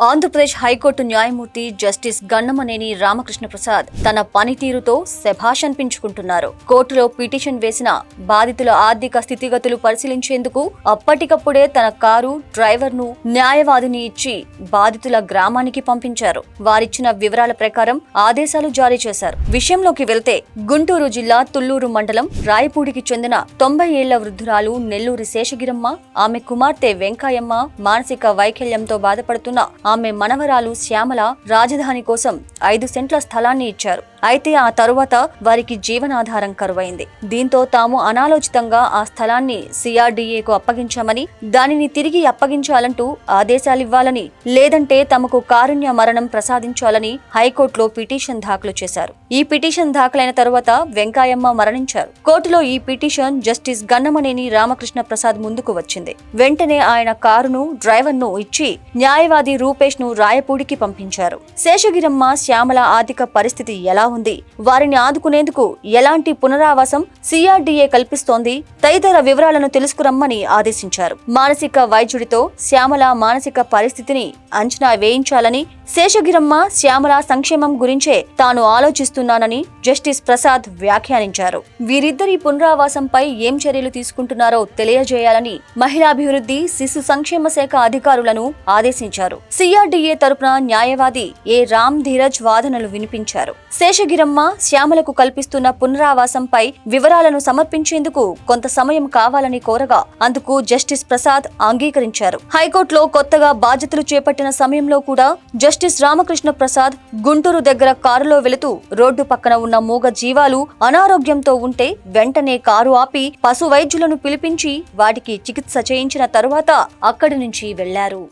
Andhra Pradesh high court న్యాయమూర్తి justice Gannamaneni Ramakrishna Prasad తన పనితీరుతో శభాష్ అనిపించుకుంటున్నారు. కోర్టులో పిటిషన్ వేసిన బాధితుల ఆర్థిక స్థితిగతులు పరిశీలించేందుకు అప్పటికప్పుడే తన కారు డ్రైవర్ను న్యాయవాదిని ఇచ్చి బాధితుల గ్రామానికి పంపించారు. వారిచ్చిన వివరాల ప్రకారం ఆదేశాలు జారీ చేశారు. విషయంలోకి వెళ్తే గుంటూరు జిల్లా తుళ్లూరు మండలం రాయపూడికి చెందిన 90 ఏళ్ల వృద్ధురాలు నెల్లూరి శేషగిరమ్మ, ఆమె కుమార్తె వెంకాయమ్మ మానసిక వైకల్యంతో బాధపడుతున్న ఆమె మనవరాలు శ్యామల రాజధాని కోసం 5 సెంట్ల స్థలాన్ని ఇచ్చారు. అయితే ఆ తరువాత వారికి జీవనాధారం కరువైంది. దీంతో తాము అనాలోచితంగా ఆ స్థలాన్ని సిఆర్డీఏకు అప్పగించామని, దానిని తిరిగి అప్పగించాలంటూ ఆదేశాలివ్వాలని, లేదంటే తమకు కారుణ్య మరణం ప్రసాదించాలని హైకోర్టులో పిటిషన్ దాఖలు చేశారు. ఈ పిటిషన్ దాఖలైన తరువాత వెంకాయమ్మ మరణించారు. కోర్టులో ఈ పిటిషన్ జస్టిస్ గన్నమనేని రామకృష్ణ ప్రసాద్ ముందుకు వచ్చింది. వెంటనే ఆయన కారును డ్రైవర్ను ఇచ్చి న్యాయవాది రూపేష్ ను రాయపూడికి పంపించారు. శేషగిరమ్మ, శ్యామల ఆర్థిక పరిస్థితి ఎలా ఉంది, వారిని ఆదుకునేందుకు ఎలాంటి పునరావాసం సిఆర్డీఏ కల్పిస్తోంది తదితర వివరాలను తెలుసుకురమ్మని ఆదేశించారు. మానసిక వైద్యుడితో శ్యామల మానసిక పరిస్థితిని అంచనా వేయించాలని, శేషగిరమ్మ, శ్యామల సంక్షేమం గురించే తాను ఆలోచిస్తున్నానని జస్టిస్ ప్రసాద్ వ్యాఖ్యానించారు. వీరిద్దరి పునరావాసంపై ఏం చర్యలు తీసుకుంటున్నారో తెలియజేయాలని మహిళాభివృద్ధి, శిశు సంక్షేమ శాఖ అధికారులను ఆదేశించారు. సిఆర్డీఏ తరపున న్యాయవాది ఏ రామ్ ధీరజ్ వాదనలు వినిపించారు. శేషగిరమ్మ, శ్యామలకు కల్పిస్తున్న పునరావాసంపై వివరాలను సమర్పించేందుకు కొంత సమయం కావాలని కోరగా అందుకు జస్టిస్ ప్రసాద్ అంగీకరించారు. హైకోర్టులో కొత్తగా బాధ్యతలు చేపట్టిన సమయంలో కూడా జస్టిస్ రామకృష్ణ ప్రసాద్ గుంటూరు దగ్గర కారులో వెళుతూ రోడ్డు పక్కన ఉన్న మూగ జీవాలు అనారోగ్యంతో ఉంటే వెంటనే కారు ఆపి పశు వైద్యులను పిలిపించి వాటికి చికిత్స చేయించిన తరువాత అక్కడి నుంచి వెళ్లారు.